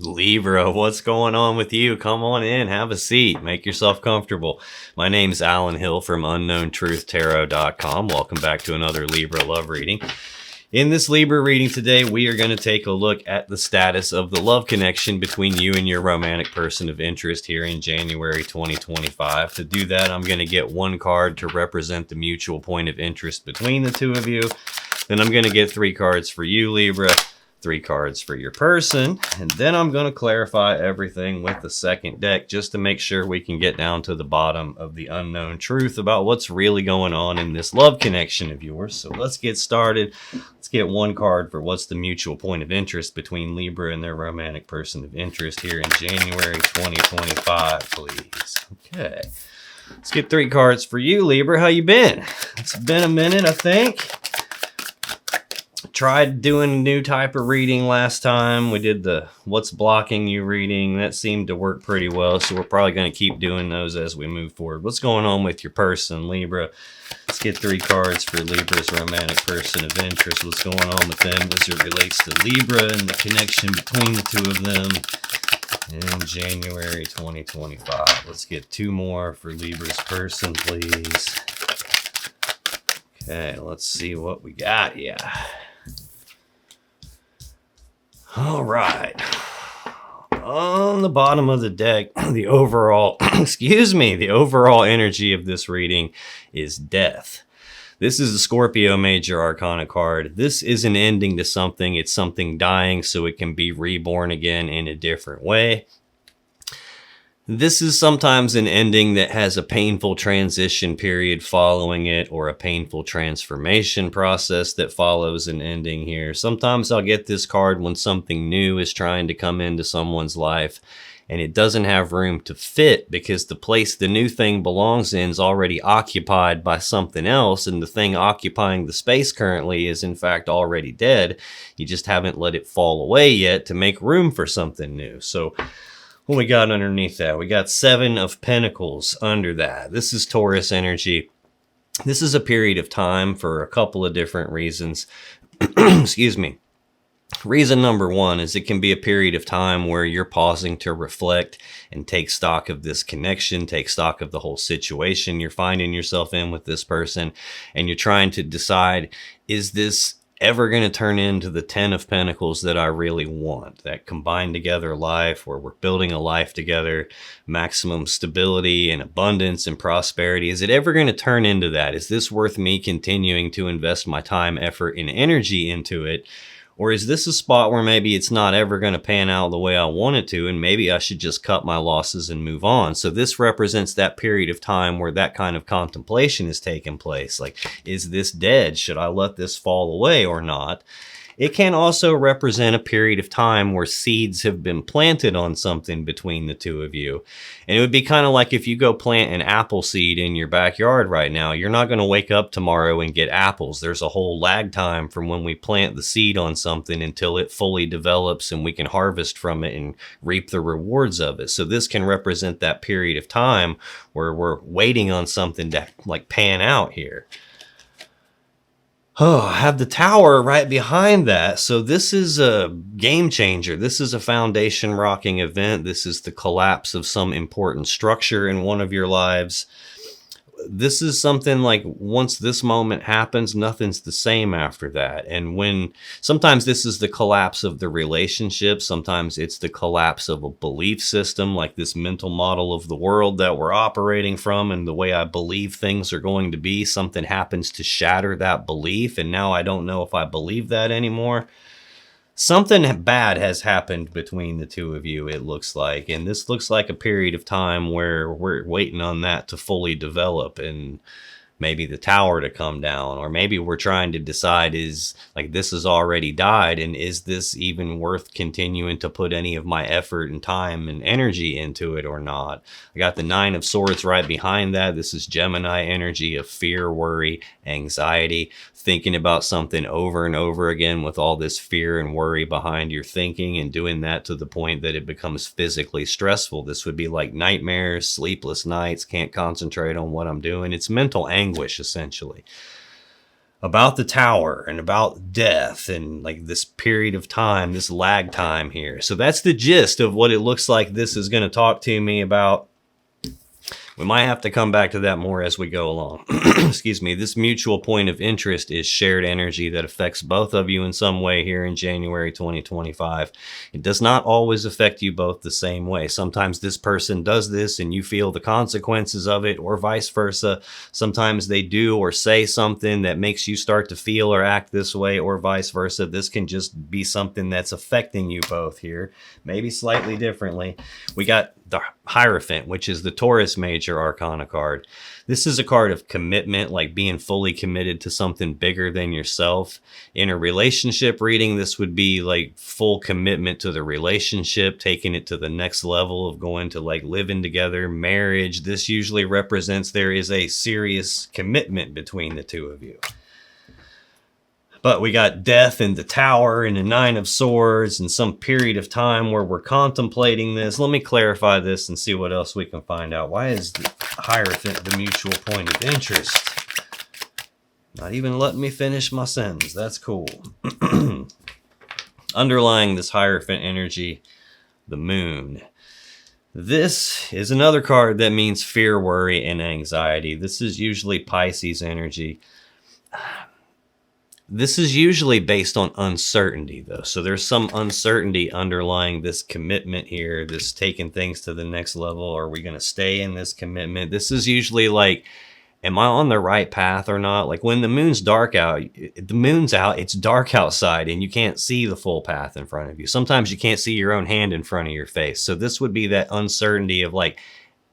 Libra, what's going on with you? Come on in, have a seat, make yourself comfortable. My name's Alan Hill from UnknownTruthTarot.com. Welcome back to another Libra love reading. In this Libra reading today, we are going to take a look at the status of the love connection between you and your romantic person of interest here in January 2025. To do that, I'm going to get one card to represent the mutual point of interest between the two of you. Then I'm going to get 3 cards for you, Libra. 3 cards for your person, and then I'm going to clarify everything with the second deck just to make sure we can get down to the bottom of the unknown truth about what's really going on in this love connection of yours. So let's get started. Let's get one card for what's the mutual point of interest between Libra and their romantic person of interest here in January 2025, please. Okay. Let's get 3 cards for you, Libra. How you been? It's been a minute, I think. Tried doing a new type of reading last time. We did the what's blocking you reading. That seemed to work pretty well, so we're probably going to keep doing those as we move forward. What's going on with your person, Libra? Let's get 3 cards for Libra's romantic person of interest. What's going on with them as it relates to Libra and the connection between the two of them in January 2025. Let's get 2 more for Libra's person, please. Okay, let's see what we got here. All right. On the bottom of the deck, the overall, the overall energy of this reading is death. This is a Scorpio Major Arcana card. This is an ending to something. It's something dying so it can be reborn again in a different way. This is sometimes an ending that has a painful transition period following it, or a painful transformation process that follows an ending here. Sometimes I'll get this card when something new is trying to come into someone's life and it doesn't have room to fit because the place the new thing belongs in is already occupied by something else, and the thing occupying the space currently is in fact already dead. You just haven't let it fall away yet to make room for something new. So what we got underneath that? We got 7 of Pentacles under that. This is Taurus energy. This is a period of time for a couple of different reasons. Excuse me. Reason number 1 is it can be a period of time where you're pausing to reflect and take stock of this connection, take stock of the whole situation you're finding yourself in with this person, and you're trying to decide, is this ever going to turn into the 10 of Pentacles that I really want? That combined together life where we're building a life together, maximum stability and abundance and prosperity. Is it ever going to turn into that? Is this worth me continuing to invest my time, effort, and energy into it? Or is this a spot where maybe it's not ever going to pan out the way I want it to, and maybe I should just cut my losses and move on? So this represents that period of time where that kind of contemplation is taking place. Like, is this dead? Should I let this fall away or not? It can also represent a period of time where seeds have been planted on something between the two of you. And it would be kind of like if you go plant an apple seed in your backyard right now, you're not going to wake up tomorrow and get apples. There's a whole lag time from when we plant the seed on something until it fully develops and we can harvest from it and reap the rewards of it. So this can represent that period of time where we're waiting on something to like pan out here. Oh, I have the Tower right behind that. So this is a game changer. This is a foundation rocking event. This is the collapse of some important structure in one of your lives. This is something like once this moment happens, nothing's the same after that. And when sometimes this is the collapse of the relationship, sometimes it's the collapse of a belief system, like this mental model of the world that we're operating from and the way I believe things are going to be. Something happens to shatter that belief, and now I don't know if I believe that anymore. Something bad has happened between the two of you, it looks like. And this looks like a period of time where we're waiting on that to fully develop and maybe the tower to come down. Or maybe we're trying to decide, is like this has already died, and is this even worth continuing to put any of my effort and time and energy into it or not? I got the 9 of Swords right behind that. This is Gemini energy of fear, worry, anxiety, thinking about something over and over again with all this fear and worry behind your thinking, and doing that to the point that it becomes physically stressful. This would be like nightmares, sleepless nights, can't concentrate on what I'm doing. It's mental anguish, essentially. about the tower and about death and like this period of time, this lag time here. So that's the gist of what it looks like this is going to talk to me about. We might have to come back to that more as we go along. Excuse me. This mutual point of interest is shared energy that affects both of you in some way here in January 2025. It does not always affect you both the same way. Sometimes this person does this and you feel the consequences of it, or vice versa. Sometimes they do or say something that makes you start to feel or act this way, or vice versa. This can just be something that's affecting you both here, maybe slightly differently. We got the Hierophant, which is the Taurus Major Arcana card. This is a card of commitment, like being fully committed to something bigger than yourself. In a relationship reading, this would be like full commitment to the relationship, taking it to the next level of going to like living together, marriage. This usually represents there is a serious commitment between the two of you. But we got death and the tower and the Nine of Swords and some period of time where we're contemplating this. Let me clarify this and see what else we can find out. Why is the Hierophant the mutual point of interest? Not even letting me finish my sentence. That's cool. Underlying this Hierophant energy, the Moon. This is another card that means fear, worry, and anxiety. This is usually Pisces energy. This is usually based on uncertainty, though. So there's some uncertainty underlying this commitment here, this taking things to the next level. Are we going to stay in this commitment? This is usually like, am I on the right path or not? Like when the moon's dark out, the moon's out, it's dark outside and you can't see the full path in front of you. Sometimes you can't see your own hand in front of your face. So this would be that uncertainty of like,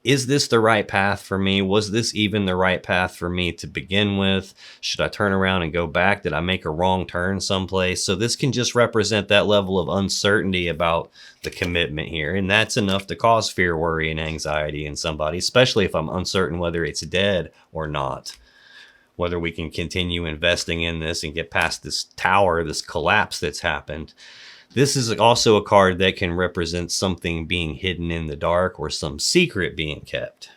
is this the right path for me? Was this even the right path for me to begin with? Should I turn around and go back? Did I make a wrong turn someplace? So this can just represent that level of uncertainty about the commitment here. And that's enough to cause fear, worry, and anxiety in somebody, especially if I'm uncertain whether it's dead or not. Whether we can continue investing in this and get past this tower, this collapse that's happened. This is also a card that can represent something being hidden in the dark or some secret being kept.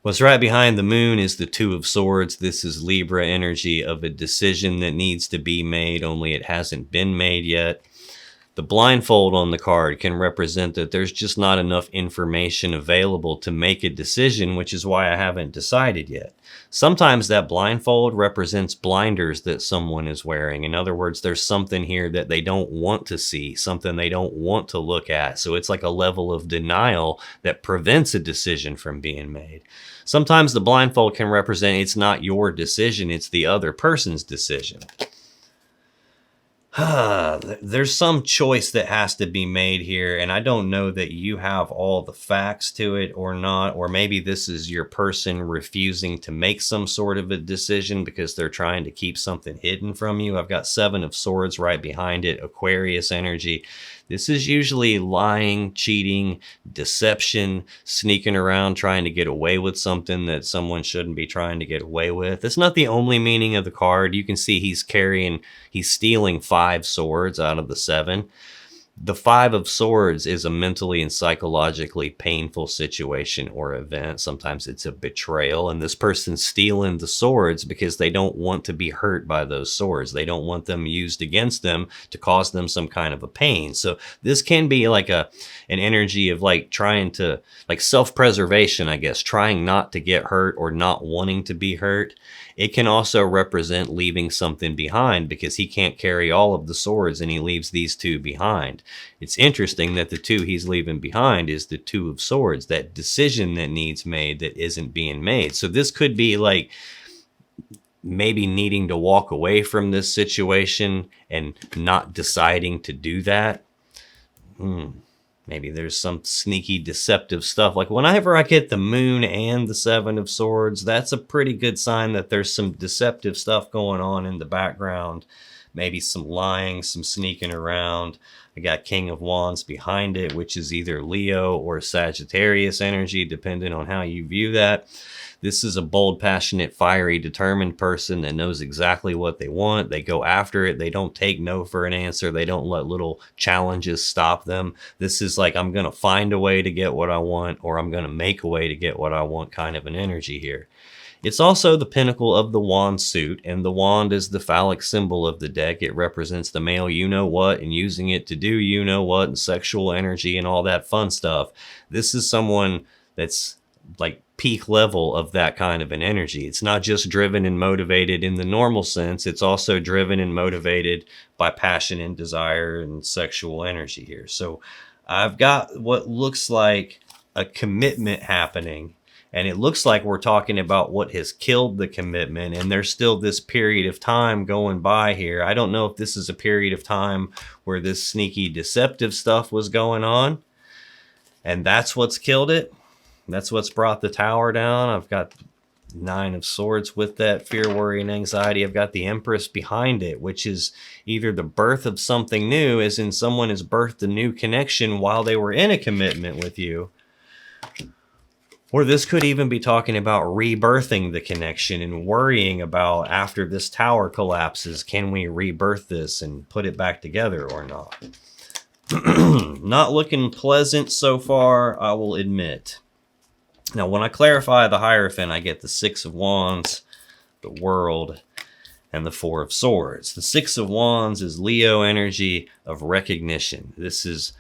What's right behind the Moon is the Two of Swords. This is Libra energy of a decision that needs to be made, only it hasn't been made yet. The blindfold on the card can represent that there's just not enough information available to make a decision, which is why I haven't decided yet. Sometimes that blindfold represents blinders that someone is wearing. In other words, there's something here that they don't want to see, something they don't want to look at. So it's like a level of denial that prevents a decision from being made. Sometimes the blindfold can represent it's not your decision, it's the other person's decision. There's some choice that has to be made here, and I don't know that you have all the facts to it or not, or maybe this is your person refusing to make some sort of a decision because they're trying to keep something hidden from you. I've got Seven of Swords right behind it, Aquarius energy. This is usually lying, cheating, deception, sneaking around, trying to get away with something that someone shouldn't be trying to get away with. It's not the only meaning of the card. You can see he's stealing 5 swords out of the 7. The 5 of Swords is a mentally and psychologically painful situation or event. Sometimes it's a betrayal, and this person's stealing the swords because they don't want to be hurt by those swords. They don't want them used against them to cause them some kind of a pain. So this can be like an energy of like trying to, like self-preservation, I guess, trying not to get hurt or not wanting to be hurt. It can also represent leaving something behind because he can't carry all of the swords and he leaves these 2 behind. It's interesting that the 2 he's leaving behind is the 2 of Swords, that decision that needs made that isn't being made. So this could be like maybe needing to walk away from this situation and not deciding to do that. Maybe there's some sneaky deceptive stuff. Like whenever I get the Moon and the 7 of Swords, that's a pretty good sign that there's some deceptive stuff going on in the background. Maybe some lying, some sneaking around. I got King of Wands behind it, which is either Leo or Sagittarius energy, depending on how you view that. This is a bold, passionate, fiery, determined person that knows exactly what they want. They go after it. They don't take no for an answer. They don't let little challenges stop them. This is like, I'm going to find a way to get what I want, or I'm going to make a way to get what I want kind of an energy here. It's also the pinnacle of the wand suit, and the wand is the phallic symbol of the deck. It represents the male you-know-what and using it to do you-know-what and sexual energy and all that fun stuff. This is someone that's like peak level of that kind of an energy. It's not just driven and motivated in the normal sense. It's also driven and motivated by passion and desire and sexual energy here. So I've got what looks like a commitment happening, and it looks like we're talking about what has killed the commitment, and there's still this period of time going by here. I don't know if this is a period of time where this sneaky deceptive stuff was going on, and that's what's killed it. That's what's brought the tower down. I've got Nine of Swords with that fear, worry, and anxiety. I've got the Empress behind it, which is either the birth of something new, as in someone has birthed a new connection while they were in a commitment with you. Or this could even be talking about rebirthing the connection and worrying about, after this tower collapses, can we rebirth this and put it back together or not? Not looking pleasant so far, I will admit. Now, when I clarify the Hierophant, I get the Six of Wands, the World, and the Four of Swords. The Six of Wands is Leo energy of recognition. This is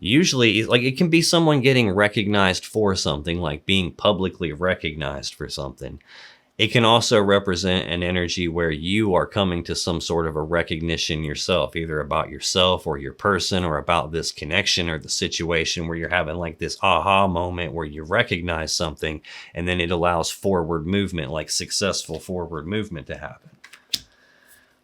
usually, like, it can be someone getting recognized for something, like being publicly recognized for something. It can also represent an energy where you are coming to some sort of a recognition yourself, either about yourself or your person, or about this connection or the situation, where you're having like this aha moment where you recognize something, and then it allows forward movement, like successful forward movement, to happen.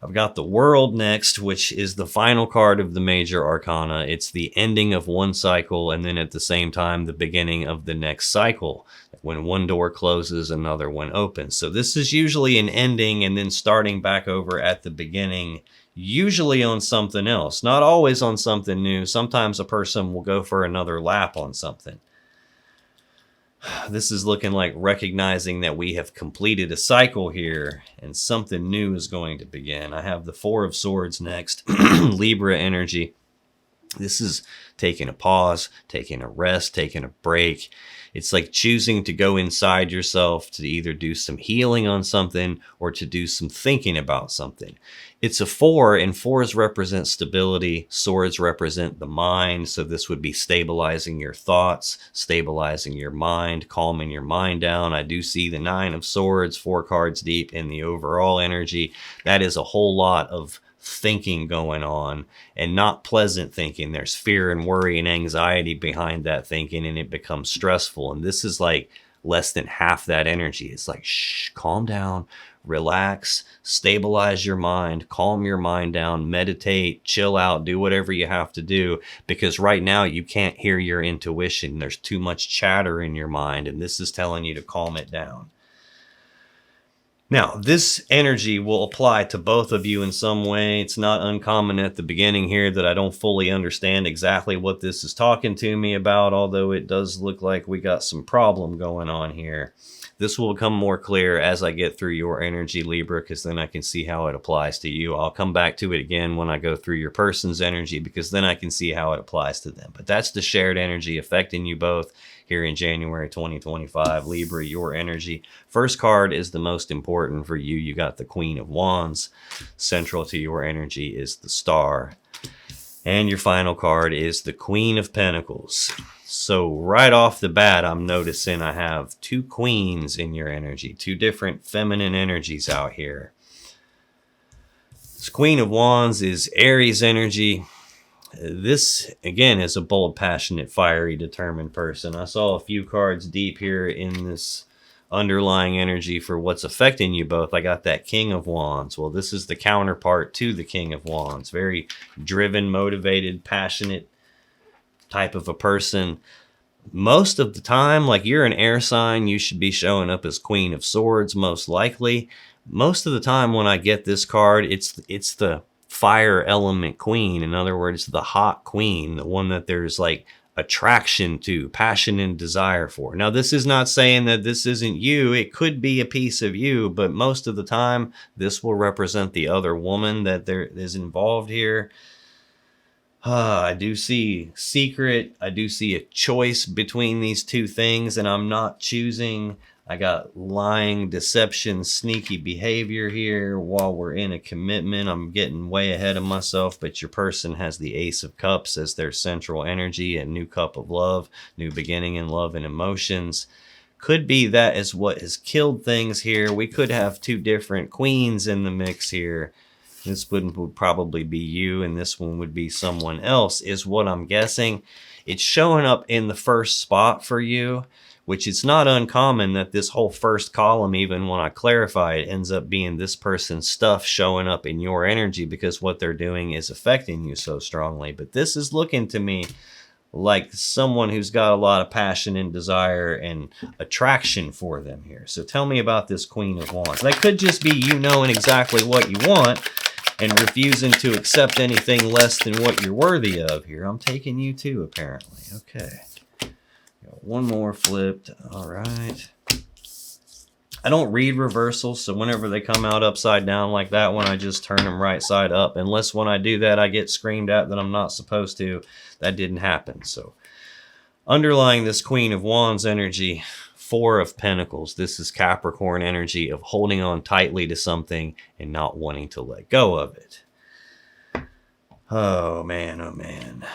I've got the World next, which is the final card of the major arcana. It's the ending of one cycle, and then at the same time, the beginning of the next cycle. When one door closes, another one opens. So this is usually an ending and then starting back over at the beginning, usually on something else. Not always on something new. Sometimes a person will go for another lap on something. This is looking like recognizing that we have completed a cycle here and something new is going to begin. I have the Four of Swords next, Libra energy. This is taking a pause, taking a rest, taking a break. It's like choosing to go inside yourself to either do some healing on something or to do some thinking about something. It's a four, and fours represent stability. Swords represent the mind. So this would be stabilizing your thoughts, stabilizing your mind, calming your mind down. I do see the Nine of Swords, 4 cards deep in the overall energy. That is a whole lot of thinking going on, and not pleasant thinking. There's fear and worry and anxiety behind that thinking, and it becomes stressful. And this is like less than half that energy. It's like, shh, calm down, relax, stabilize your mind, calm your mind down, meditate, chill out, do whatever you have to do, because right now you can't hear your intuition. There's too much chatter in your mind, and this is telling you to calm it down. Now, this energy will apply to both of you in some way. It's not uncommon at the beginning here that I don't fully understand exactly what this is talking to me about, although it does look like we got some problem going on here. This will become more clear as I get through your energy, Libra, because then I can see how it applies to you. I'll come back to it again when I go through your person's energy, because then I can see how it applies to them. But that's the shared energy affecting you both here in January 2025. Libra, your energy. First card is the most important for you. You got the Queen of Wands. Central to your energy is the Star. And your final card is the Queen of Pentacles. So right off the bat, I'm noticing I have 2 queens in your energy, 2 different feminine energies out here. This Queen of Wands is Aries energy. This, again, is a bold, passionate, fiery, determined person. I saw a few cards deep here in this underlying energy for what's affecting you both. I got that King of Wands. Well, this is the counterpart to the King of Wands. Very driven, motivated, passionate type of a person. Most of the time, like, you're an air sign, you should be showing up as Queen of Swords, most likely. Most of the time when I get this card, it's the fire element queen. In other words, the hot queen, the one that there's like attraction to, passion and desire for. Now, this is not saying that this isn't you. It could be a piece of you, but most of the time this will represent the other woman that there is involved here. I do see secret. I do see a choice between these two things, and I'm not choosing I got lying, deception, sneaky behavior here while we're in a commitment. I'm getting way ahead of myself, but your person has the Ace of Cups as their central energy, a new cup of love, new beginning in love and emotions. Could be that is what has killed things here. We could have two different queens in the mix here. This one would probably be you, and this one would be someone else, is what I'm guessing. It's showing up in the first spot for you, which it's not uncommon that this whole first column, even when I clarify it, ends up being this person's stuff showing up in your energy because what they're doing is affecting you so strongly. But this is looking to me like someone who's got a lot of passion and desire and attraction for them here. So tell me about this Queen of Wands. That could just be you knowing exactly what you want and refusing to accept anything less than what you're worthy of here. I'm taking you too, apparently. Okay. Got one more flipped. All right. I don't read reversals, so whenever they come out upside down like that one, I just turn them right side up. Unless when I do that, I get screamed at that I'm not supposed to. That didn't happen. So underlying this Queen of Wands energy, Four of Pentacles. This is Capricorn energy of holding on tightly to something and not wanting to let go of it. Oh, man, oh, man.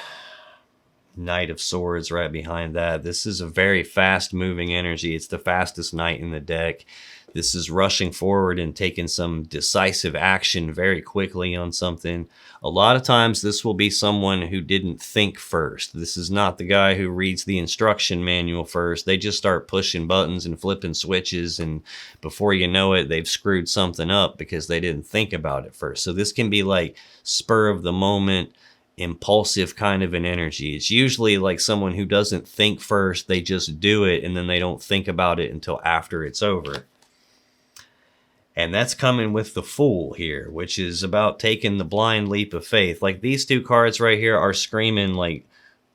Knight of Swords right behind that. This is a very fast-moving energy. It's the fastest knight in the deck. This is rushing forward and taking some decisive action very quickly on something. A lot of times this will be someone who didn't think first. This is not the guy who reads the instruction manual first. They just start pushing buttons and flipping switches, and before you know it, they've screwed something up because they didn't think about it first. So this can be like spur of the moment, impulsive kind of an energy. It's usually like someone who doesn't think first. They just do it, and then they don't think about it until after it's over. And that's coming with the Fool here, which is about taking the blind leap of faith. Like these two cards right here are screaming like,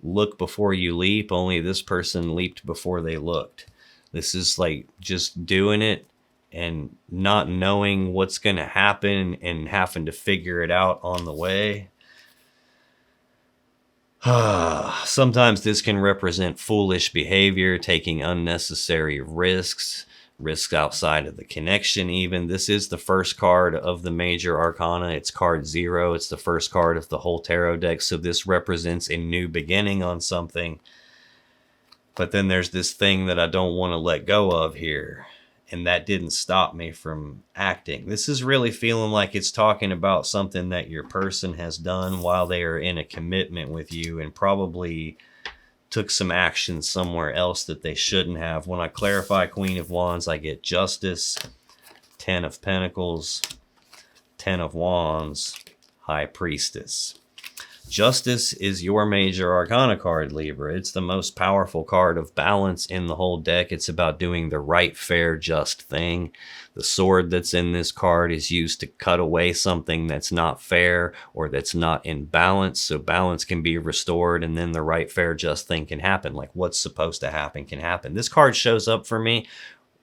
look before you leap, only this person leaped before they looked. This is like just doing it and not knowing what's going to happen and having to figure it out on the way. Sometimes this can represent foolish behavior, taking unnecessary risks outside of the connection even. This is the first card of the major arcana. It's card 0. It's the first card of the whole tarot deck. So this represents a new beginning on something. But then there's this thing that I don't want to let go of here. And that didn't stop me from acting. This is really feeling like it's talking about something that your person has done while they are in a commitment with you and probably took some action somewhere else that they shouldn't have. When I clarify Queen of Wands, I get Justice, 10 of Pentacles, 10 of Wands, High Priestess. Justice is your major arcana card, Libra. It's the most powerful card of balance in the whole deck. It's about doing the right, fair, just thing. The sword that's in this card is used to cut away something that's not fair or that's not in balance. So balance can be restored, and then the right, fair, just thing can happen. Like what's supposed to happen can happen. This card shows up for me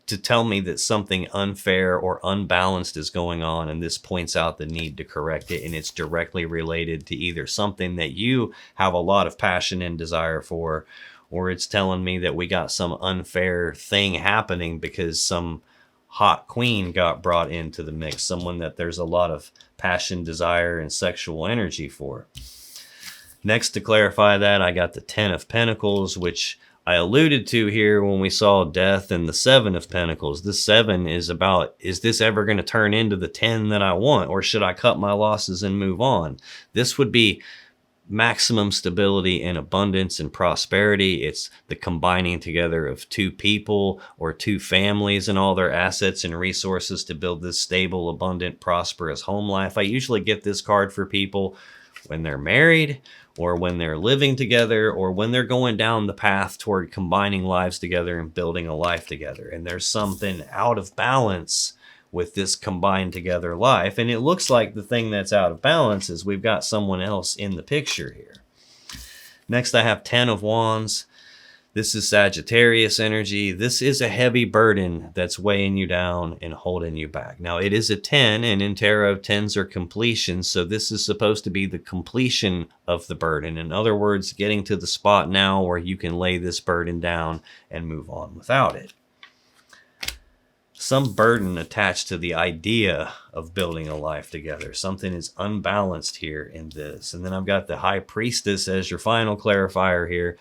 to tell me that something unfair or unbalanced is going on, and this points out the need to correct it, and it's directly related to either something that you have a lot of passion and desire for, or it's telling me that we got some unfair thing happening because some hot queen got brought into the mix, someone that there's a lot of passion, desire, and sexual energy for. Next, to clarify that, I got the 10 of Pentacles, which I alluded to here when we saw Death and the 7 of Pentacles. This 7 is about, is this ever going to turn into the 10 that I want, or should I cut my losses and move on? This would be maximum stability and abundance and prosperity. It's the combining together of two people or two families and all their assets and resources to build this stable, abundant, prosperous home life. I usually get this card for people when they're married, or when they're living together, or when they're going down the path toward combining lives together and building a life together. And there's something out of balance with this combined together life. And it looks like the thing that's out of balance is we've got someone else in the picture here. Next, I have 10 of Wands. This is Sagittarius energy. This is a heavy burden that's weighing you down and holding you back. Now, it is a 10, and in tarot, 10s are completion, so this is supposed to be the completion of the burden. In other words, getting to the spot now where you can lay this burden down and move on without it. some burden attached to the idea of building a life together. Something is unbalanced here in this. And then I've got the High Priestess as your final clarifier here.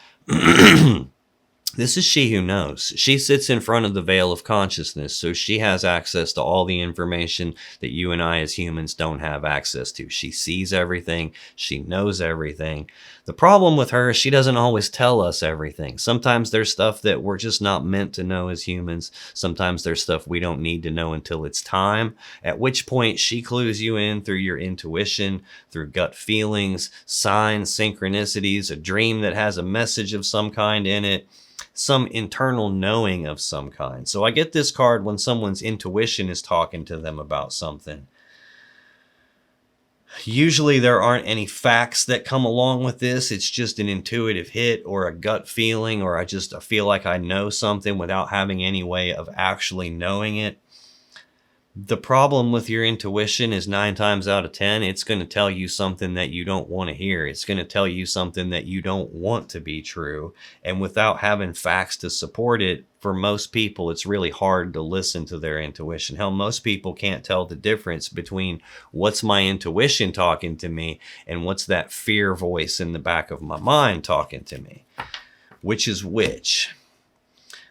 This is she who knows. She sits in front of the veil of consciousness, so she has access to all the information that you and I as humans don't have access to. She sees everything. She knows everything. The problem with her is she doesn't always tell us everything. Sometimes there's stuff that we're just not meant to know as humans. Sometimes there's stuff we don't need to know until it's time, at which point she clues you in through your intuition, through gut feelings, signs, synchronicities, a dream that has a message of some kind in it, some internal knowing of some kind. So I get this card when someone's intuition is talking to them about something. Usually there aren't any facts that come along with this. It's just an intuitive hit or a gut feeling, or I feel like I know something without having any way of actually knowing it. The problem with your intuition is 9 times out of 10, it's going to tell you something that you don't want to hear. It's going to tell you something that you don't want to be true. And without having facts to support it, for most people, it's really hard to listen to their intuition. Hell, most people can't tell the difference between what's my intuition talking to me and what's that fear voice in the back of my mind talking to me. Which is which?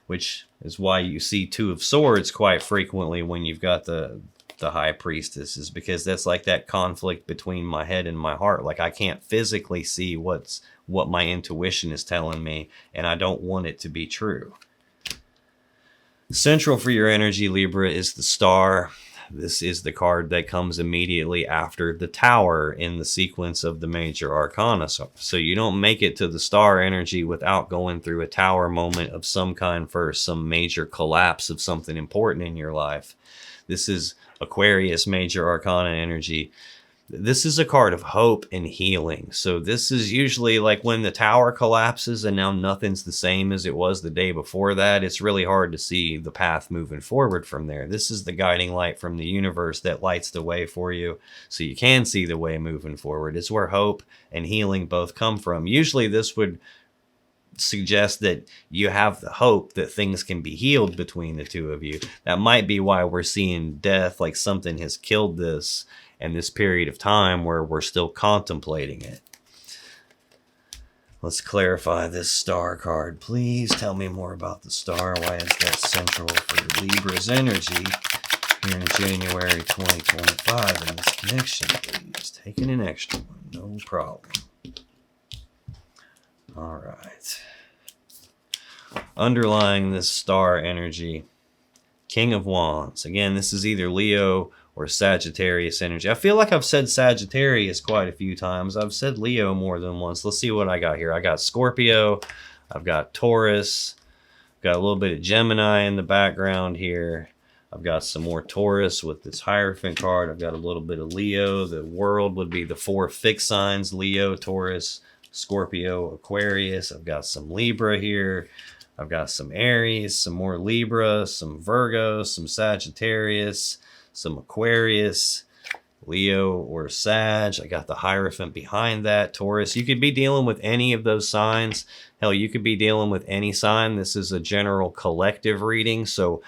Which is why you see 2 of Swords quite frequently when you've got the High Priestess, is because that's like that conflict between my head and my heart. Like I can't physically see what my intuition is telling me, and I don't want it to be true. Central for your energy, Libra, is the Star. This is the card that comes immediately after the Tower in the sequence of the major arcana. So you don't make it to the Star energy without going through a Tower moment of some kind first, some major collapse of something important in your life. This is Aquarius major arcana energy. This is a card of hope and healing. So this is usually like when the Tower collapses and now nothing's the same as it was the day before that. It's really hard to see the path moving forward from there. This is the guiding light from the universe that lights the way for you so you can see the way moving forward. It's where hope and healing both come from. Usually this would suggest that you have the hope that things can be healed between the 2 of you. That might be why we're seeing death, like something has killed this, and this period of time where we're still contemplating it. Let's clarify this Star card. Please tell me more about the Star. Why is that central for Libra's energy here in January 2025 in this connection, please? Taking an extra one, no problem. All right. Underlying this Star energy, King of Wands. Again, this is either Leo or Sagittarius energy. I feel like I've said Sagittarius quite a few times. I've said Leo more than once. Let's see what I got here. I got Scorpio. I've got Taurus. I've got a little bit of Gemini in the background here. I've got some more Taurus with this Hierophant card. I've got a little bit of Leo. The world would be the 4 fixed signs: Leo, Taurus, Scorpio, Aquarius. I've got some Libra here. I've got some Aries, some more Libra, some Virgo, some Sagittarius, some Aquarius, Leo or Sag. I got the Hierophant behind that, Taurus. You could be dealing with any of those signs. Hell, you could be dealing with any sign. This is a general collective reading, so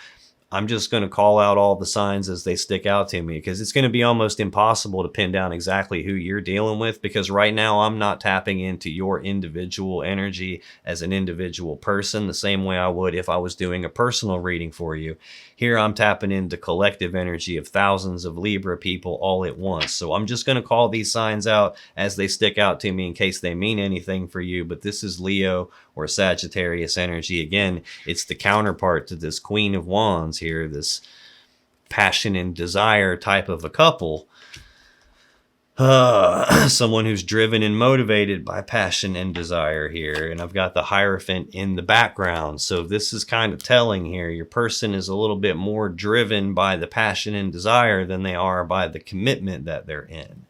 I'm just going to call out all the signs as they stick out to me, because it's going to be almost impossible to pin down exactly who you're dealing with, because right now I'm not tapping into your individual energy as an individual person the same way I would if I was doing a personal reading for you. Here I'm tapping into collective energy of thousands of Libra people all at once. So I'm just going to call these signs out as they stick out to me in case they mean anything for you. But this is Leo or Sagittarius energy. Again, it's the counterpart to this Queen of Wands here, this passion and desire type of a couple. Someone who's driven and motivated by passion and desire here. And I've got the Hierophant in the background. So this is kind of telling here. Your person is a little bit more driven by the passion and desire than they are by the commitment that they're in.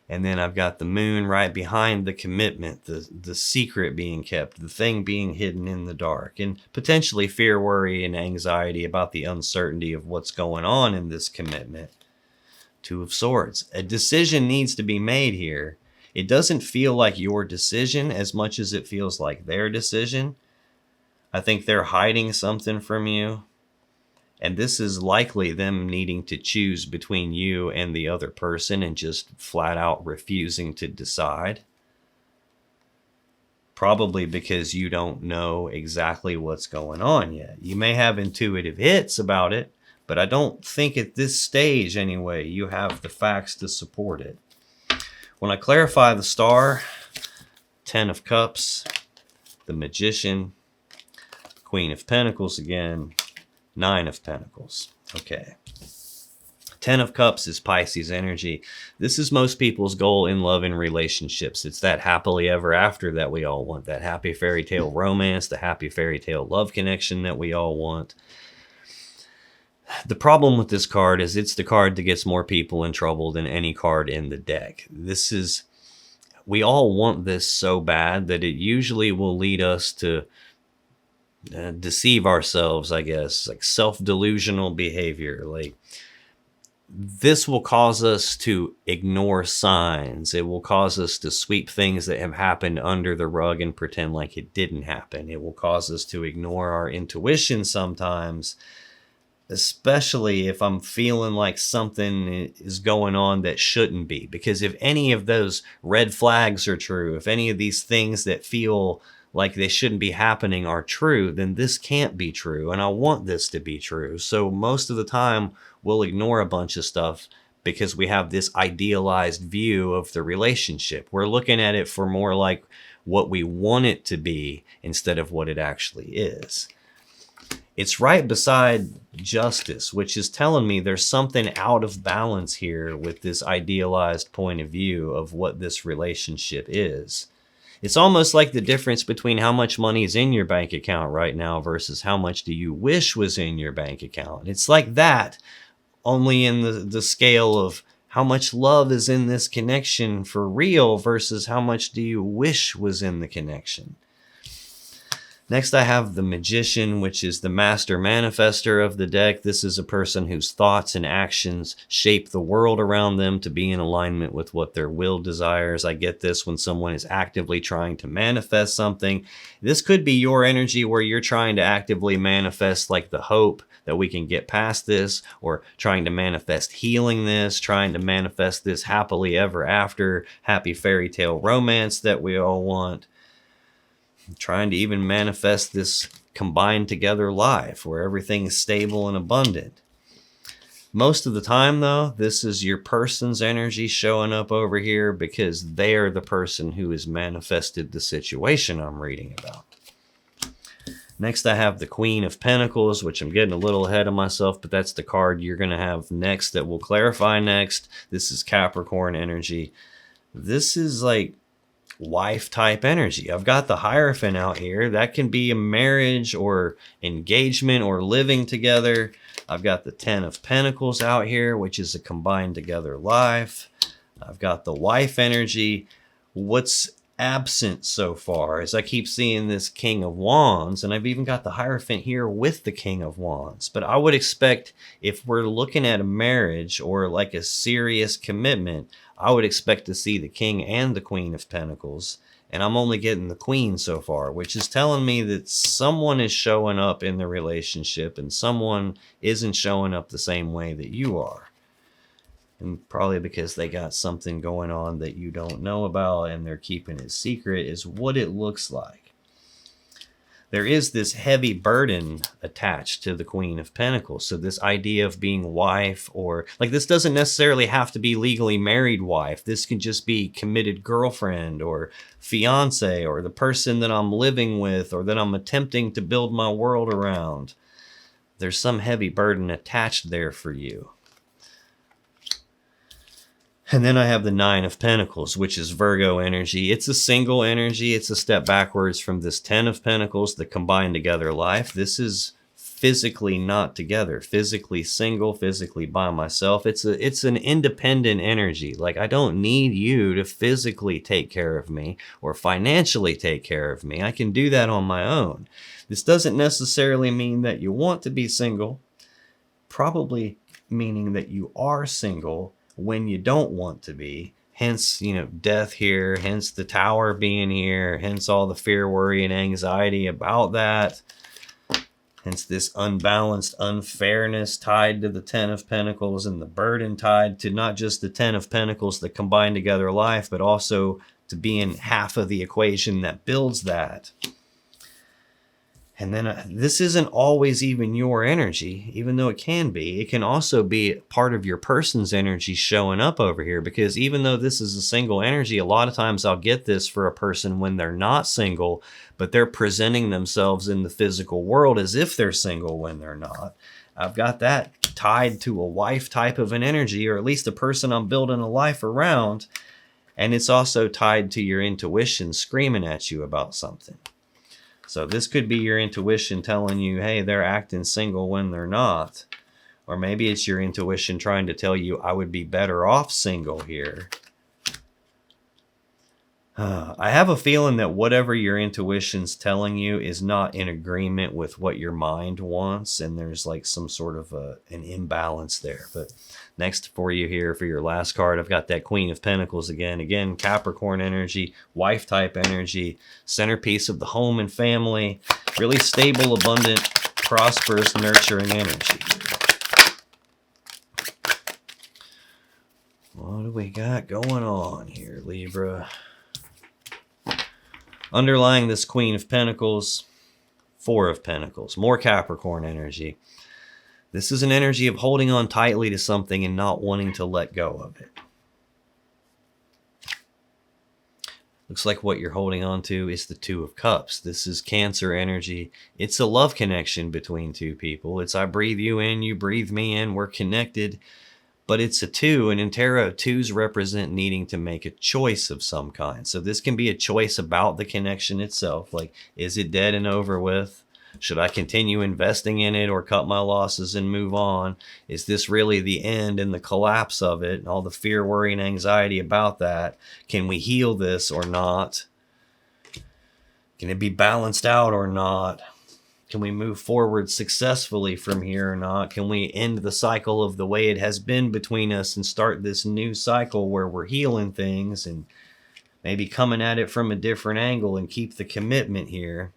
And then I've got the Moon right behind the commitment, the secret being kept, the thing being hidden in the dark, and potentially fear, worry, and anxiety about the uncertainty of what's going on in this commitment. 2 of Swords. A decision needs to be made here. It doesn't feel like your decision as much as it feels like their decision. I think they're hiding something from you. And this is likely them needing to choose between you and the other person and just flat out refusing to decide. Probably because you don't know exactly what's going on yet. You may have intuitive hits about it, but I don't think at this stage anyway, you have the facts to support it. When I clarify the star, 10 of Cups, the Magician, Queen of Pentacles again, 9 of Pentacles. Okay. 10 of Cups is Pisces energy. This is most people's goal in love and relationships. It's that happily ever after that we all want, that happy fairy tale romance, the happy fairy tale love connection that we all want. The problem with this card is it's the card that gets more people in trouble than any card in the deck. We all want this so bad that it usually will lead us to deceive ourselves, I guess, like self-delusional behavior. Like, this will cause us to ignore signs. It will cause us to sweep things that have happened under the rug and pretend like it didn't happen. It will cause us to ignore our intuition sometimes, especially if I'm feeling like something is going on that shouldn't be. Because if any of those red flags are true, if any of these things that feel like they shouldn't be happening are true, then this can't be true. And I want this to be true. So most of the time, we'll ignore a bunch of stuff because we have this idealized view of the relationship. We're looking at it for more like what we want it to be instead of what it actually is. It's right beside Justice, which is telling me there's something out of balance here with this idealized point of view of what this relationship is. It's almost like the difference between how much money is in your bank account right now versus how much do you wish was in your bank account. It's like that, only in the scale of how much love is in this connection for real versus how much do you wish was in the connection. Next, I have the Magician, which is the master manifester of the deck. This is a person whose thoughts and actions shape the world around them to be in alignment with what their will desires. I get this when someone is actively trying to manifest something. This could be your energy where you're trying to actively manifest like the hope that we can get past this, or trying to manifest healing this, trying to manifest this happily ever after, happy fairy tale romance that we all want. Trying to even manifest this combined together life where everything is stable and abundant. Most of the time, though, this is your person's energy showing up over here because they are the person who has manifested the situation I'm reading about. Next, I have the Queen of Pentacles, which I'm getting a little ahead of myself, but that's the card you're going to have next that we'll clarify next. This is Capricorn energy. This is like wife type energy. I've got the Hierophant out here. That can be a marriage or engagement or living together. I've got the 10 of Pentacles out here, which is a combined together life. I've got the wife energy. What's absent so far is I keep seeing this King of Wands, and I've even got the Hierophant here with the King of Wands. But I would expect if we're looking at a marriage or like a serious commitment, I would expect to see the King and the Queen of Pentacles, and I'm only getting the Queen so far, which is telling me that someone is showing up in the relationship and someone isn't showing up the same way that you are. And probably because they got something going on that you don't know about and they're keeping it secret is what it looks like. There is this heavy burden attached to the Queen of Pentacles. So this idea of being wife, or like, this doesn't necessarily have to be legally married wife. This can just be committed girlfriend or fiance, or the person that I'm living with or that I'm attempting to build my world around. There's some heavy burden attached there for you. And then I have the 9 of Pentacles, which is Virgo energy. It's a single energy. It's a step backwards from this 10 of Pentacles, the combined together life. This is physically not together, physically single, physically by myself. It's an independent energy. Like, I don't need you to physically take care of me or financially take care of me. I can do that on my own. This doesn't necessarily mean that you want to be single, probably meaning that you are single when you don't want to be. Hence, death here, hence the Tower being here, hence all the fear, worry, and anxiety about that. Hence this unbalanced unfairness tied to the Ten of Pentacles, and the burden tied to not just the Ten of Pentacles that combine together life, but also to being half of the equation that builds that. And then this isn't always even your energy, even though it can be. It can also be part of your person's energy showing up over here, because even though this is a single energy, a lot of times I'll get this for a person when they're not single, but they're presenting themselves in the physical world as if they're single when they're not. I've got that tied to a wife type of an energy, or at least a person I'm building a life around. And it's also tied to your intuition screaming at you about something. So this could be your intuition telling you, hey, they're acting single when they're not. Or maybe it's your intuition trying to tell you, I would be better off single here. I have a feeling that whatever your intuition's telling you is not in agreement with what your mind wants, and there's like some sort of an imbalance there. But next for you here, for your last card, I've got that Queen of Pentacles again. Again, Capricorn energy, wife type energy, centerpiece of the home and family, really stable, abundant, prosperous, nurturing energy. What do we got going on here, Libra? Underlying this Queen of Pentacles, Four of Pentacles, more Capricorn energy. This is an energy of holding on tightly to something and not wanting to let go of it. Looks like what you're holding on to is the Two of Cups. This is Cancer energy. It's a love connection between two people. It's I breathe you in, you breathe me in, we're connected. But it's a two, and in tarot, twos represent needing to make a choice of some kind. So this can be a choice about the connection itself. Like, is it dead and over with? Should I continue investing in it or cut my losses and move on? Is this really the end and the collapse of it? And all the fear, worry, and anxiety about that. Can we heal this or not? Can it be balanced out or not? Can we move forward successfully from here or not? Can we end the cycle of the way it has been between us and start this new cycle where we're healing things and maybe coming at it from a different angle and keep the commitment here?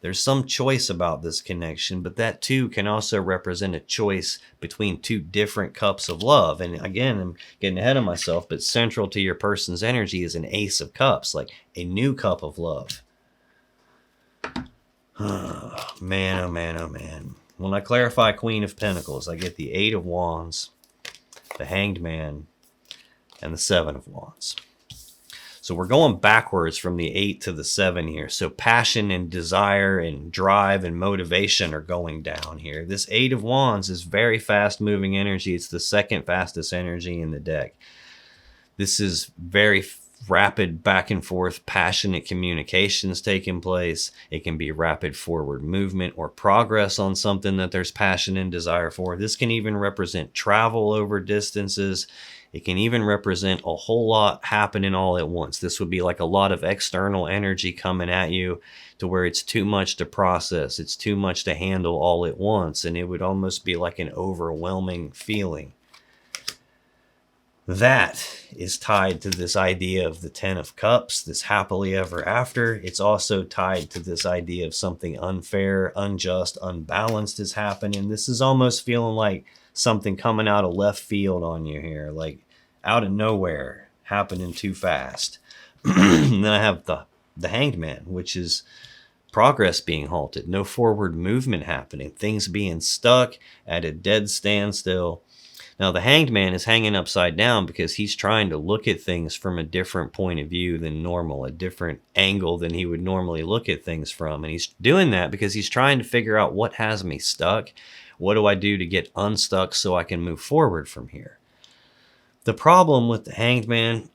There's some choice about this connection, but that too can also represent a choice between two different cups of love. And again, I'm getting ahead of myself, but central to your person's energy is an Ace of Cups, like a new cup of love. Oh, man, oh man, oh man. When I clarify Queen of Pentacles, I get the Eight of Wands, the Hanged Man, and the Seven of Wands. So we're going backwards from the 8 to the 7 here. So passion and desire and drive and motivation are going down here. This 8 of Wands is very fast moving energy. It's the second fastest energy in the deck. This is very rapid back and forth, passionate communications taking place. It can be rapid forward movement or progress on something that there's passion and desire for. This can even represent travel over distances. It can even represent a whole lot happening all at once. This would be like a lot of external energy coming at you to where it's too much to process. It's too much to handle all at once. And it would almost be like an overwhelming feeling. That is tied to this idea of the Ten of Cups, this happily ever after. It's also tied to this idea of something unfair, unjust, unbalanced is happening. This is almost feeling like something coming out of left field on you here, like out of nowhere, happening too fast. And then I have the Hanged Man, which is progress being halted, no forward movement happening, things being stuck at a dead standstill. Now, the Hanged Man is hanging upside down because he's trying to look at things from a different point of view than normal, a different angle than he would normally look at things from. And he's doing that because he's trying to figure out what has me stuck. What do I do to get unstuck so I can move forward from here? The problem with the Hanged Man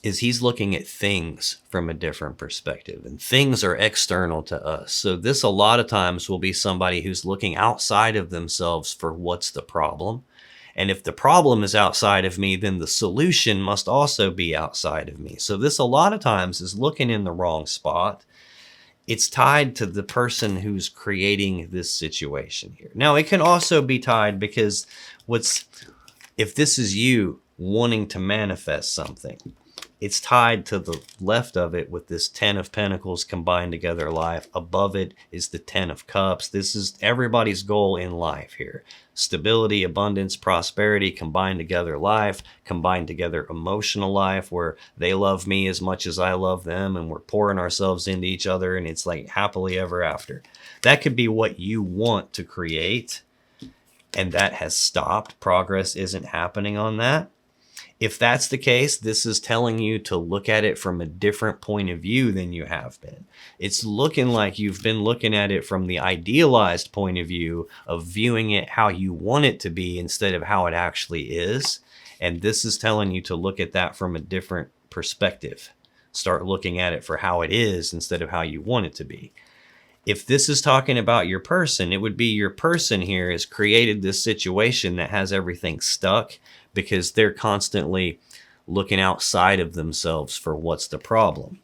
is he's looking at things from a different perspective, and things are external to us. So this a lot of times will be somebody who's looking outside of themselves for what's the problem. And if the problem is outside of me, then the solution must also be outside of me. So this a lot of times is looking in the wrong spot. It's tied to the person who's creating this situation here. Now, it can also be tied because if this is you wanting to manifest something, it's tied to the left of it with this 10 of Pentacles combined together life. Above it is the 10 of Cups. This is everybody's goal in life here. Stability, abundance, prosperity, combined together life, combined together emotional life, where they love me as much as I love them and we're pouring ourselves into each other and it's like happily ever after. That could be what you want to create, and that has stopped. Progress isn't happening on that. If that's the case, this is telling you to look at it from a different point of view than you have been. It's looking like you've been looking at it from the idealized point of view of viewing it how you want it to be instead of how it actually is. And this is telling you to look at that from a different perspective. Start looking at it for how it is instead of how you want it to be. If this is talking about your person, it would be your person here has created this situation that has everything stuck because they're constantly looking outside of themselves for what's the problem.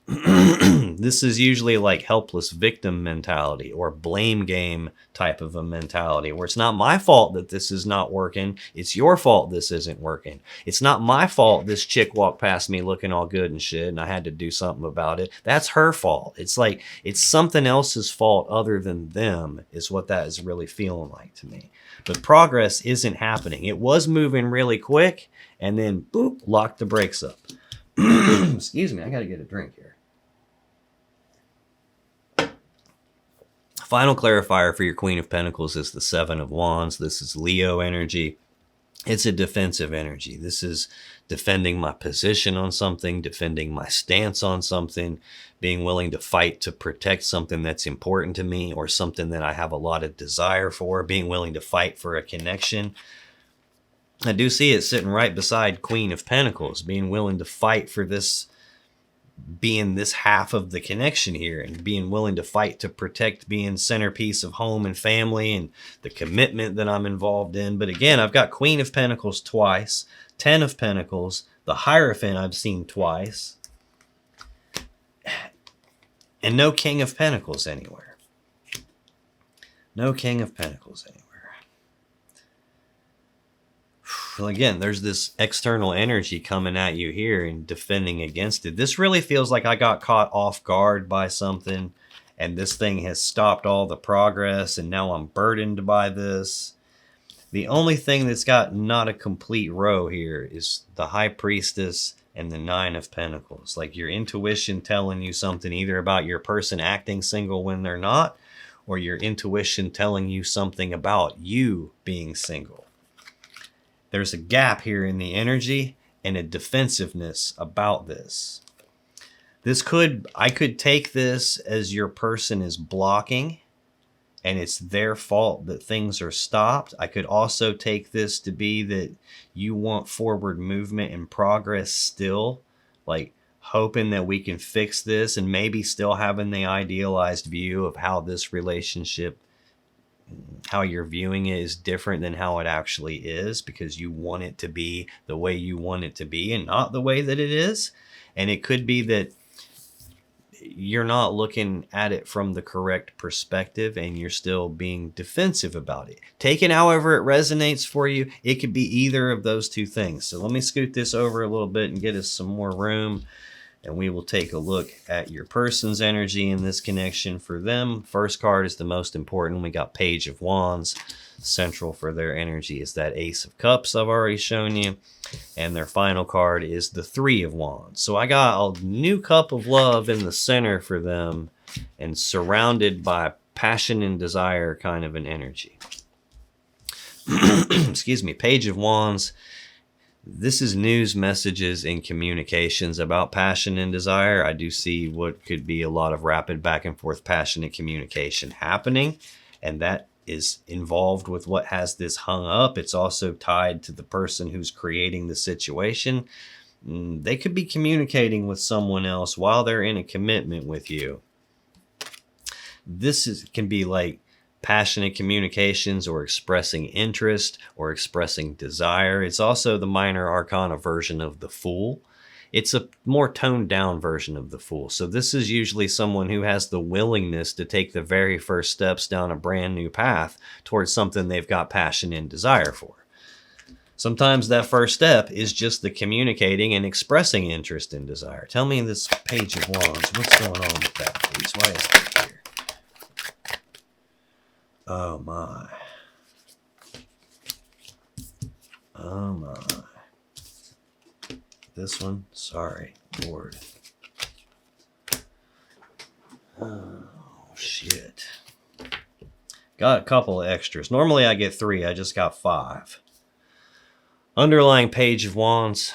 This is usually like helpless victim mentality or blame game type of a mentality where it's not my fault that this is not working. It's your fault this isn't working. It's not my fault this chick walked past me looking all good and shit and I had to do something about it. That's her fault. It's like it's something else's fault other than them is what that is really feeling like to me. But progress isn't happening. It was moving really quick and then boop, locked the brakes up. Excuse me, I gotta get a drink here. Final clarifier for your Queen of Pentacles is the Seven of Wands. This is Leo energy. It's a defensive energy. This is defending my position on something, defending my stance on something, being willing to fight to protect something that's important to me or something that I have a lot of desire for, being willing to fight for a connection. I do see it sitting right beside Queen of Pentacles, being willing to fight for this, being this half of the connection here and being willing to fight to protect being centerpiece of home and family and the commitment that I'm involved in. But again, I've got Queen of Pentacles twice, 10 of Pentacles, the Hierophant I've seen twice, and no King of Pentacles anywhere. No King of Pentacles anywhere. Well, again, there's this external energy coming at you here and defending against it. This really feels like I got caught off guard by something and this thing has stopped all the progress and now I'm burdened by this. The only thing that's got not a complete row here is the High Priestess and the Nine of Pentacles. Like your intuition telling you something either about your person acting single when they're not, or your intuition telling you something about you being single. There's a gap here in the energy and a defensiveness about this. I could take this as your person is blocking and it's their fault that things are stopped. I could also take this to be that you want forward movement and progress still, like hoping that we can fix this and maybe still having the idealized view of how this relationship, how you're viewing it is different than how it actually is because you want it to be the way you want it to be and not the way that it is. And it could be that you're not looking at it from the correct perspective and you're still being defensive about it. Take it however it resonates for you. It could be either of those two things. So let me scoot this over a little bit and get us some more room. And we will take a look at your person's energy in this connection for them. First card is the most important. We got Page of Wands. Central for their energy is that Ace of Cups I've already shown you. And their final card is the Three of Wands. So I got a new cup of love in the center for them and surrounded by passion and desire kind of an energy. Excuse me, Page of Wands. This is news, messages, and communications about passion and desire. I do see what could be a lot of rapid back and forth passionate communication happening, and that is involved with what has this hung up. It's also tied to the person who's creating the situation. They could be communicating with someone else while they're in a commitment with you. Can be like passionate communications or expressing interest or expressing desire. It's also the minor arcana version of the Fool. It's a more toned down version of the Fool. So this is usually someone who has the willingness to take the very first steps down a brand new path towards something they've got passion and desire for. Sometimes that first step is just the communicating and expressing interest and desire. Tell me this Page of Wands. What's going on with that, please? Why is that here? Oh, my. Oh, my. This one? Sorry, Lord. Oh, shit. Got a couple of extras. Normally I get 3. I just got 5. Underlying Page of Wands,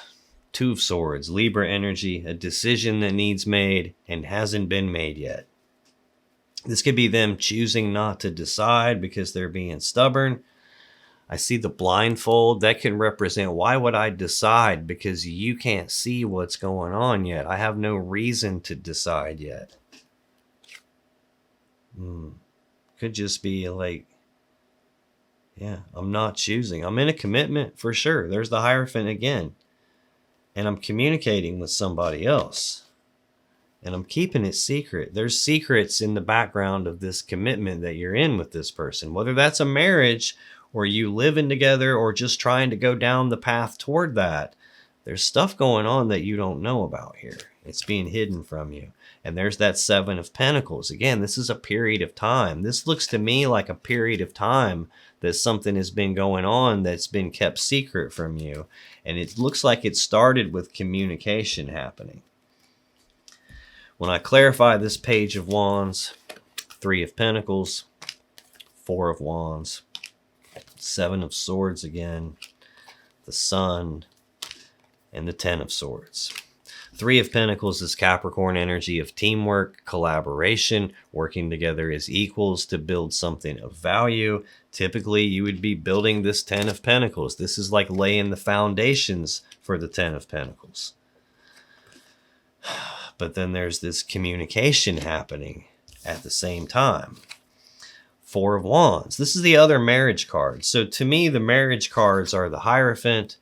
2 of Swords, Libra energy, a decision that needs made and hasn't been made yet. This could be them choosing not to decide because they're being stubborn. I see the blindfold. That can represent, why would I decide? Because you can't see what's going on yet. I have no reason to decide yet. Could just be like, yeah, I'm not choosing. I'm in a commitment for sure. There's the Hierophant again. And I'm communicating with somebody else. And I'm keeping it secret. There's secrets in the background of this commitment that you're in with this person. Whether that's a marriage or you living together or just trying to go down the path toward that. There's stuff going on that you don't know about here. It's being hidden from you. And there's that 7 of Pentacles. Again, this is a period of time. This looks to me like a period of time that something has been going on that's been kept secret from you. And it looks like it started with communication happening. When I clarify this Page of Wands, 3 of Pentacles, 4 of Wands, 7 of Swords again, the Sun, and the 10 of Swords. 3 of Pentacles is Capricorn energy of teamwork, collaboration, working together as equals to build something of value. Typically, you would be building this 10 of Pentacles. This is like laying the foundations for the 10 of Pentacles. But then there's this communication happening at the same time. 4 of Wands. This is the other marriage card. So to me, the marriage cards are the Hierophant,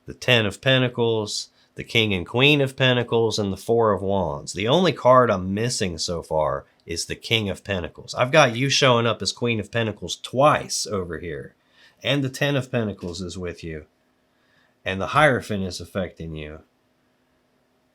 the 10 of Pentacles, the King and Queen of Pentacles, and the 4 of Wands. The only card I'm missing so far is the King of Pentacles. I've got you showing up as Queen of Pentacles twice over here. And the 10 of Pentacles is with you. And the Hierophant is affecting you.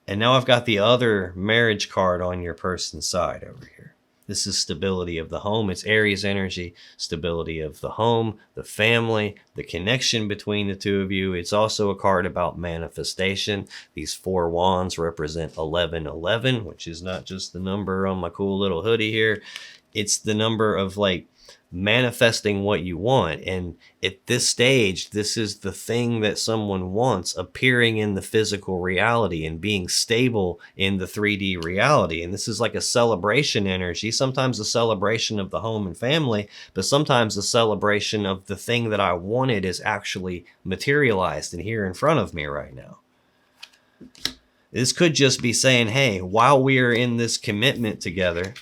And now I've got the other marriage card on your person's side over here. This is stability of the home. It's Aries energy, stability of the home, the family, the connection between the two of you. It's also a card about manifestation. These 4 wands represent 1111, which is not just the number on my cool little hoodie here. It's the number of like manifesting what you want. And at this stage, this is the thing that someone wants appearing in the physical reality and being stable in the 3D reality. And this is like a celebration energy, sometimes a celebration of the home and family, but sometimes a celebration of the thing that I wanted is actually materialized and here in front of me right now. This could just be saying, hey, while we are in this commitment together,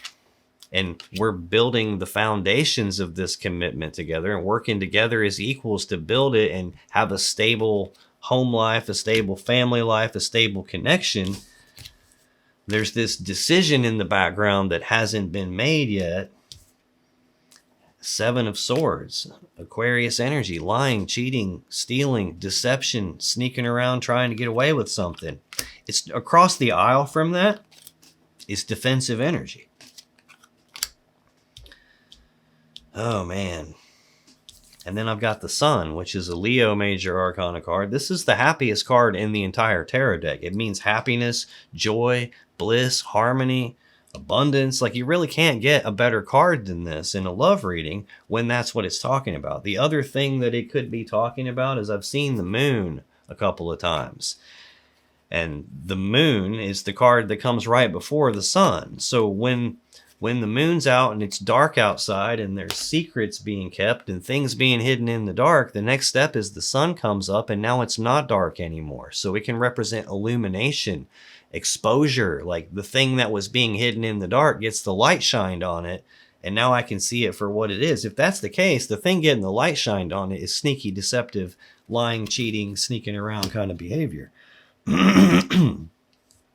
and we're building the foundations of this commitment together and working together as equals to build it and have a stable home life, a stable family life, a stable connection. There's this decision in the background that hasn't been made yet. 7 of Swords, Aquarius energy, lying, cheating, stealing, deception, sneaking around, trying to get away with something. It's across the aisle from that is defensive energy. Oh, man. And then I've got the Sun, which is a Leo major arcana card. This is the happiest card in the entire tarot deck. It means happiness, joy, bliss, harmony, abundance. Like, you really can't get a better card than this in a love reading when that's what it's talking about. The other thing that it could be talking about is I've seen the Moon a couple of times. And the Moon is the card that comes right before the Sun. So when the moon's out and it's dark outside and there's secrets being kept and things being hidden in the dark, the next step is the sun comes up and now it's not dark anymore. So it can represent illumination, exposure, like the thing that was being hidden in the dark gets the light shined on it. And now I can see it for what it is. If that's the case, the thing getting the light shined on it is sneaky, deceptive, lying, cheating, sneaking around kind of behavior.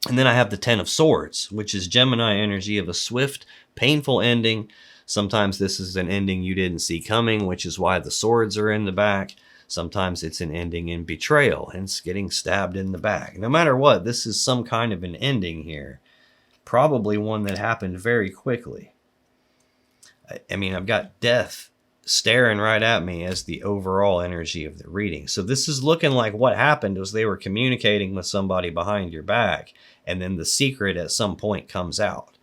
And then I have the 10 of Swords, which is Gemini energy of a swift, painful ending. Sometimes this is an ending you didn't see coming, which is why the swords are in the back. Sometimes it's an ending in betrayal, hence getting stabbed in the back. No matter what, this is some kind of an ending here. Probably one that happened very quickly. I mean, I've got death staring right at me as the overall energy of the reading. So this is looking like what happened was they were communicating with somebody behind your back, and then the secret at some point comes out.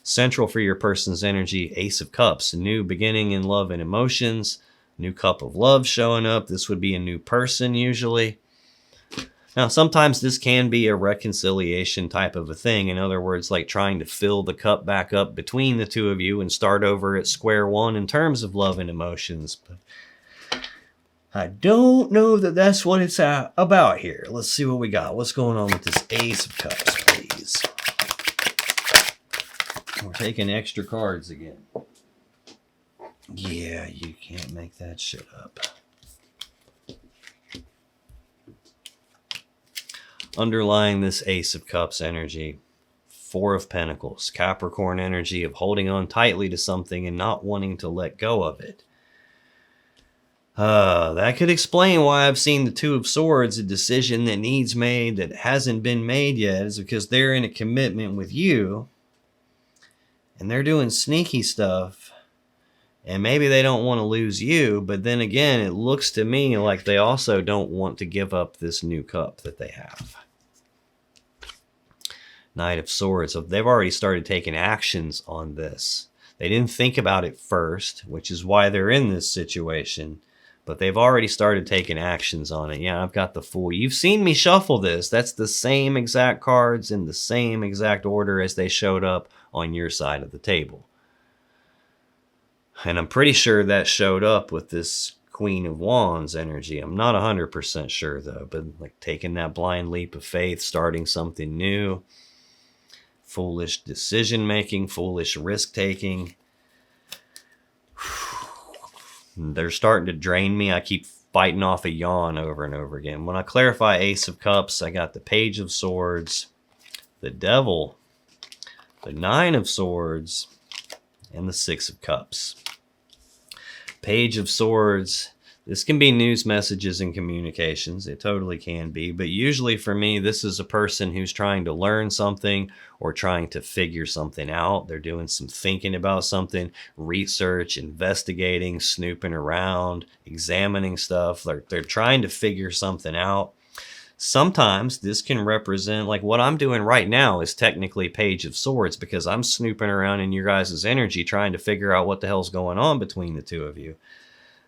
Central for your person's energy, Ace of Cups, new beginning in love and emotions, new cup of love showing up. This would be a new person usually. Now, sometimes this can be a reconciliation type of a thing. In other words, like trying to fill the cup back up between the two of you and start over at square one in terms of love and emotions. But I don't know that that's what it's about here. Let's see what we got. What's going on with this Ace of Cups, please? We're taking extra cards again. Yeah, you can't make that shit up. Underlying this Ace of Cups energy, Four of Pentacles, Capricorn energy of holding on tightly to something and not wanting to let go of it. That could explain why I've seen the Two of Swords, a decision that needs made that hasn't been made yet, is because they're in a commitment with you and they're doing sneaky stuff. And maybe they don't want to lose you, but then again, it looks to me like they also don't want to give up this new cup that they have. Knight of Swords. So they've already started taking actions on this. They didn't think about it first, which is why they're in this situation, but they've already started taking actions on it. Yeah, I've got the Fool. You've seen me shuffle this. That's the same exact cards in the same exact order as they showed up on your side of the table. And I'm pretty sure that showed up with this Queen of Wands energy. I'm not 100% sure though, but like taking that blind leap of faith, starting something new, foolish decision making, foolish risk taking. They're starting to drain me. I keep fighting off a yawn over and over again. When I clarify Ace of Cups, I got the Page of Swords, the Devil, the Nine of Swords, and the Six of Cups. Page of Swords. This can be news messages and communications. It totally can be. But usually for me, this is a person who's trying to learn something or trying to figure something out. They're doing some thinking about something, research, investigating, snooping around, examining stuff. They're trying to figure something out. Sometimes this can represent, like what I'm doing right now is technically Page of Swords because I'm snooping around in your guys' energy trying to figure out what the hell's going on between the two of you.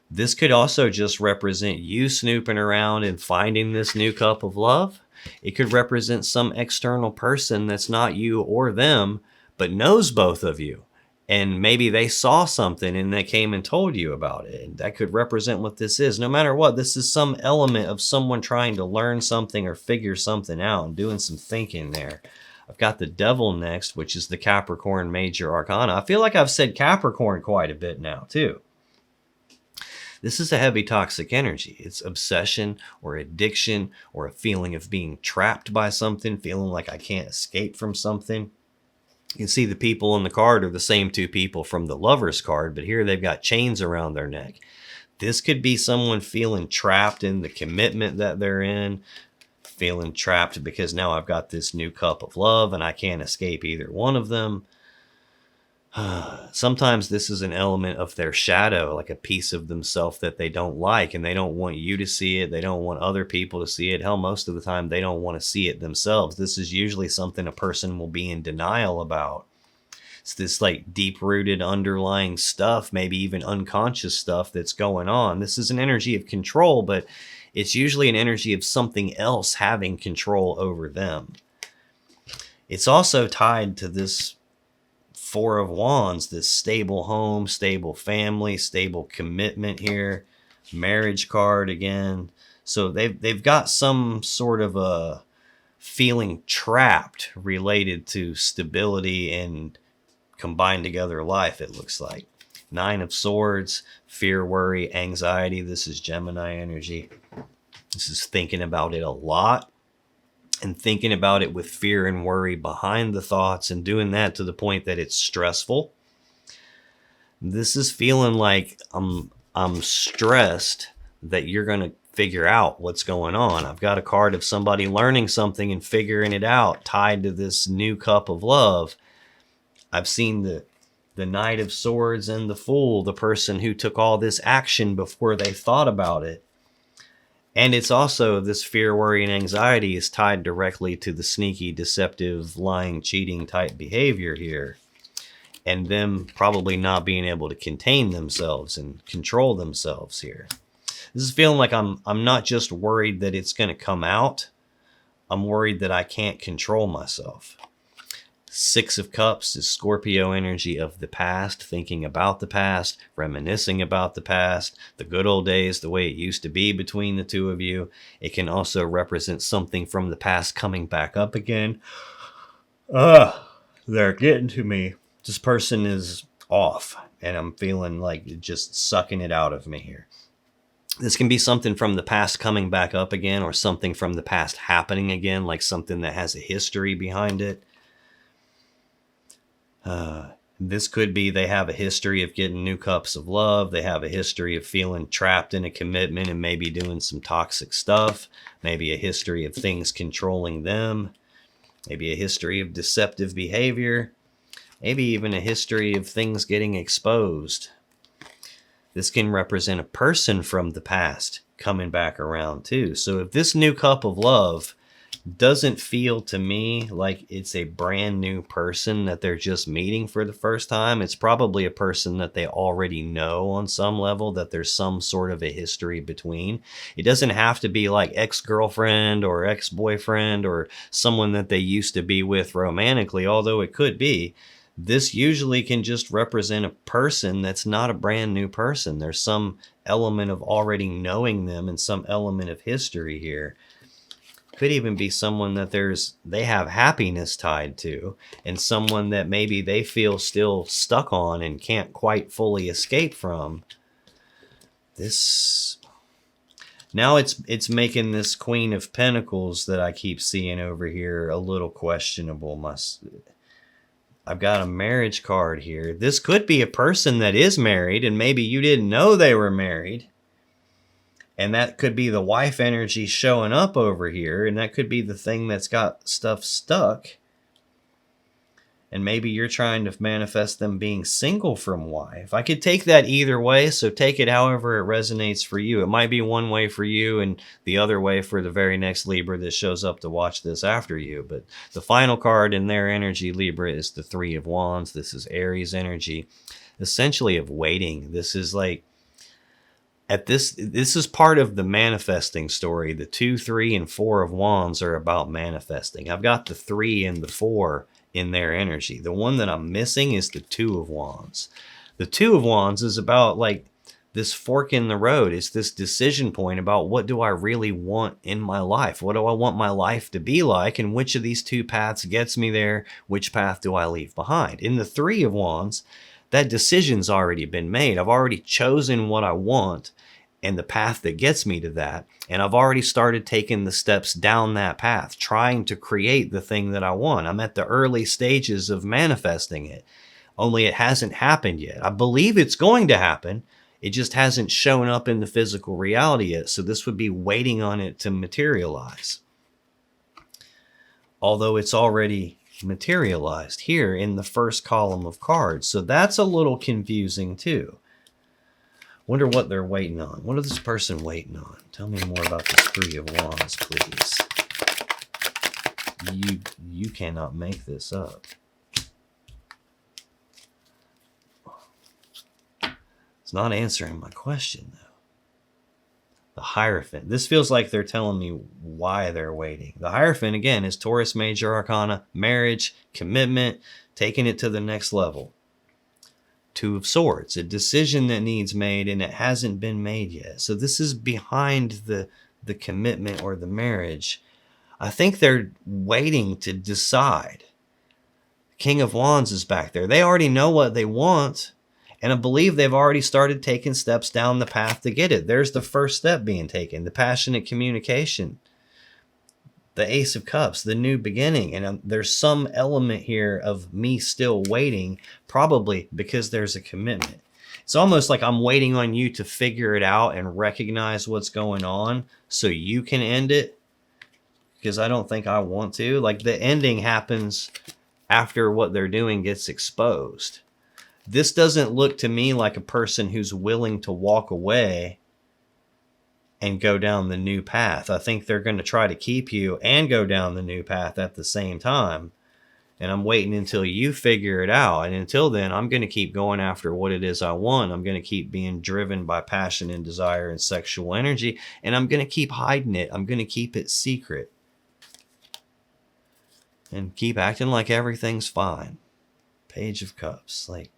This could also just represent you snooping around and finding this new cup of love. It could represent some external person that's not you or them, but knows both of you. And maybe they saw something and they came and told you about it. And that could represent what this is. No matter what, this is some element of someone trying to learn something or figure something out and doing some thinking there. I've got the Devil next, which is the Capricorn Major Arcana. I feel like I've said Capricorn quite a bit now, too. This is a heavy toxic energy. It's obsession or addiction or a feeling of being trapped by something, feeling like I can't escape from something. You can see the people in the card are the same two people from the Lover's card, but here they've got chains around their neck. This could be someone feeling trapped in the commitment that they're in, feeling trapped because now I've got this new cup of love and I can't escape either one of them. Sometimes this is an element of their shadow, like a piece of themselves that they don't like, and they don't want you to see it. They don't want other people to see it. Hell, most of the time they don't want to see it themselves. This is usually something a person will be in denial about. It's this like deep-rooted underlying stuff, maybe even unconscious stuff that's going on. This is an energy of control, but it's usually an energy of something else having control over them. It's also tied to this Four of Wands, this stable home, stable family, stable commitment here, marriage card again. So they've got some sort of a feeling trapped related to stability and combined together life, it looks like. Nine of Swords, fear, worry, anxiety. This is Gemini energy. This is thinking about it a lot. And thinking about it with fear and worry behind the thoughts and doing that to the point that it's stressful. This is feeling like I'm stressed, that you're going to figure out what's going on. I've got a card of somebody learning something and figuring it out tied to this new cup of love. I've seen the Knight of Swords and the Fool, the person who took all this action before they thought about it. And it's also this fear, worry, and anxiety is tied directly to the sneaky, deceptive, lying, cheating type behavior here. And them probably not being able to contain themselves and control themselves here. This is feeling like I'm not just worried that it's going to come out. I'm worried that I can't control myself. Six of Cups is Scorpio energy of the past, thinking about the past, reminiscing about the past, the good old days, the way it used to be between the two of you. It can also represent something from the past coming back up again. They're getting to me. This person is off, and I'm feeling like just sucking it out of me here. This can be something from the past coming back up again, or something from the past happening again, like something that has a history behind it. This could be they have a history of getting new cups of love. They have a history of feeling trapped in a commitment and maybe doing some toxic stuff. Maybe a history of things controlling them. Maybe a history of deceptive behavior. Maybe even a history of things getting exposed. This can represent a person from the past coming back around too. So if this new cup of love doesn't feel to me like it's a brand new person that they're just meeting for the first time, it's probably a person that they already know on some level, that there's some sort of a history between. It doesn't have to be like ex-girlfriend or ex-boyfriend or someone that they used to be with romantically, although it could be. This usually can just represent a person that's not a brand new person. There's some element of already knowing them and some element of history here. Could even be someone that they have happiness tied to, and someone that maybe they feel still stuck on and can't quite fully escape from. This now it's making this Queen of Pentacles that I keep seeing over here a little questionable. I've got a marriage card here. This could be a person that is married, and maybe you didn't know they were married. And that could be the wife energy showing up over here. And that could be the thing that's got stuff stuck. And maybe you're trying to manifest them being single from wife. I could take that either way. So take it however it resonates for you. It might be one way for you and the other way for the very next Libra that shows up to watch this after you. But the final card in their energy, Libra, is the Three of Wands. This is Aries energy, essentially of waiting. This is like, this is part of the manifesting story. The 2, 3, and 4 of Wands are about manifesting. I've got the 3 and the 4 in their energy. The one that I'm missing is the 2 of Wands. The 2 of Wands is about like this fork in the road. It's this decision point about what do I really want in my life? What do I want my life to be like? And which of these two paths gets me there? Which path do I leave behind? In the 3 of Wands, that decision's already been made. I've already chosen what I want and the path that gets me to that. And I've already started taking the steps down that path, trying to create the thing that I want. I'm at the early stages of manifesting it, only it hasn't happened yet. I believe it's going to happen. It just hasn't shown up in the physical reality yet. So this would be waiting on it to materialize. Although it's already materialized here in the first column of cards. So that's a little confusing too. Wonder what they're waiting on. What is this person waiting on? Tell me more about this Three of Wands, please. You cannot make this up. It's not answering my question, though. The Hierophant. This feels like they're telling me why they're waiting. The Hierophant, again, is Taurus Major Arcana, marriage, commitment, taking it to the next level. 2 of Swords, a decision that needs made and it hasn't been made yet. So this is behind the commitment or the marriage. I think they're waiting to decide. King of Wands is back there. They already know what they want. And I believe they've already started taking steps down the path to get it. There's the first step being taken, the passionate communication. The Ace of Cups, the new beginning. And there's some element here of me still waiting, probably because there's a commitment. It's almost like I'm waiting on you to figure it out and recognize what's going on so you can end it, because I don't think I want to. Like, the ending happens after what they're doing gets exposed. This doesn't look to me like a person who's willing to walk away and go down the new path. I think they're going to try to keep you and go down the new path at the same time. And I'm waiting until you figure it out. And until then, I'm going to keep going after what it is I want. I'm going to keep being driven by passion and desire and sexual energy. And I'm going to keep hiding it. I'm going to keep it secret. And keep acting like everything's fine. Page of Cups. Like,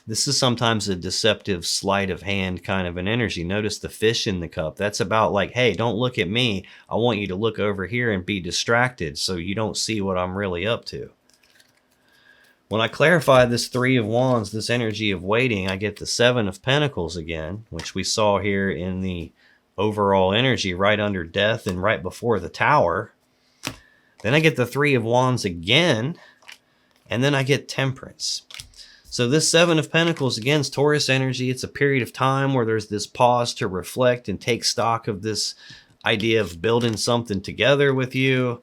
this is sometimes a deceptive sleight of hand kind of an energy. Notice the fish in the cup. That's about like, hey, don't look at me. I want you to look over here and be distracted so you don't see what I'm really up to. When I clarify this Three of Wands, this energy of waiting, I get the Seven of Pentacles again, which we saw here in the overall energy right under Death and right before the Tower. Then I get the Three of Wands again, and then I get Temperance. So this Seven of Pentacles, again, is Taurus energy. It's a period of time where there's this pause to reflect and take stock of this idea of building something together with you,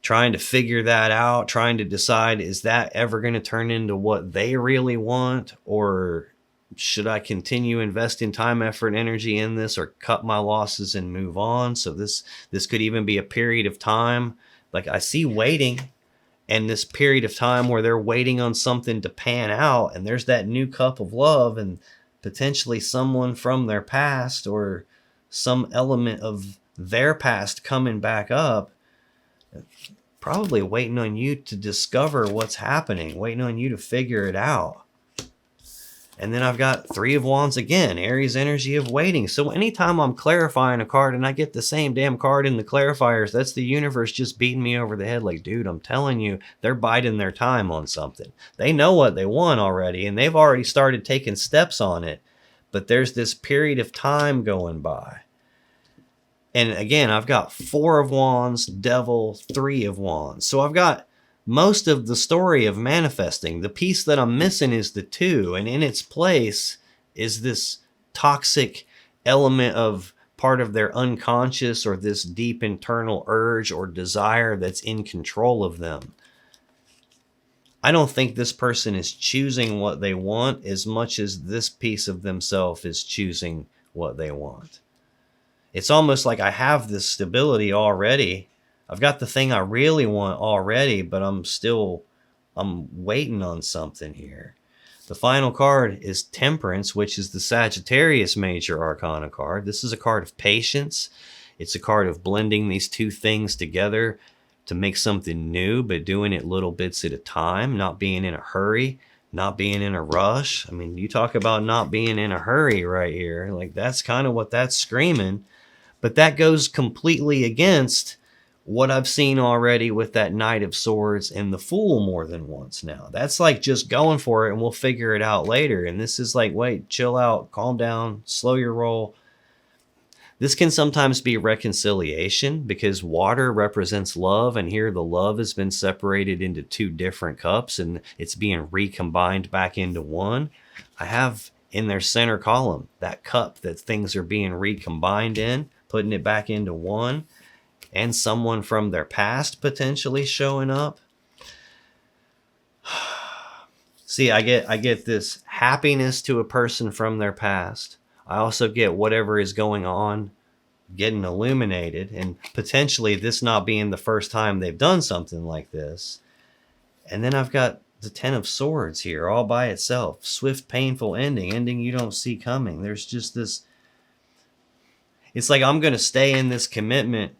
trying to figure that out, trying to decide, is that ever going to turn into what they really want? Or should I continue investing time, effort, and energy in this, or cut my losses and move on? So this could even be a period of time. Like, I see waiting, and this period of time where they're waiting on something to pan out, and there's that new cup of love, and potentially someone from their past or some element of their past coming back up, probably waiting on you to discover what's happening, waiting on you to figure it out. And then I've got Three of Wands again, Aries energy of waiting. So anytime I'm clarifying a card and I get the same damn card in the clarifiers, that's the universe just beating me over the head like, dude, I'm telling you, they're biding their time on something. They know what they want already, and they've already started taking steps on it. But there's this period of time going by. And again, I've got Four of Wands, Devil, Three of Wands. So I've got most of the story of manifesting. The piece that I'm missing is the Two, and in its place is this toxic element of part of their unconscious, or this deep internal urge or desire that's in control of them. I don't think this person is choosing what they want as much as this piece of themselves is choosing what they want. It's almost like I have this stability already. I've got the thing I really want already, but I'm waiting on something here. The final card is Temperance, which is the Sagittarius Major Arcana card. This is a card of patience. It's a card of blending these two things together to make something new, but doing it little bits at a time, not being in a hurry, not being in a rush. I mean, you talk about not being in a hurry right here. Like, that's kind of what that's screaming. But that goes completely against what I've seen already with that Knight of Swords and the Fool more than once now. That's like just going for it and we'll figure it out later. And this is like, wait, chill out, calm down, slow your roll. This can sometimes be reconciliation, because water represents love, and here the love has been separated into two different cups and it's being recombined back into one. I have in their center column that cup that things are being recombined in, putting it back into one, and someone from their past potentially showing up. See, I get this happiness to a person from their past. I also get whatever is going on getting illuminated, and potentially this not being the first time they've done something like this. And then I've got the Ten of Swords here all by itself. Swift, painful ending you don't see coming. There's just this, it's like I'm going to stay in this commitment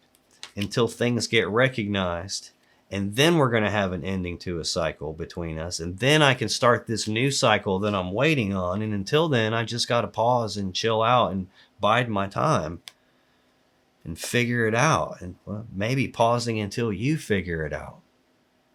until things get recognized, and then we're going to have an ending to a cycle between us, and then I can start this new cycle that I'm waiting on. And until then, I just got to pause and chill out and bide my time and figure it out, and well, maybe pausing until you figure it out.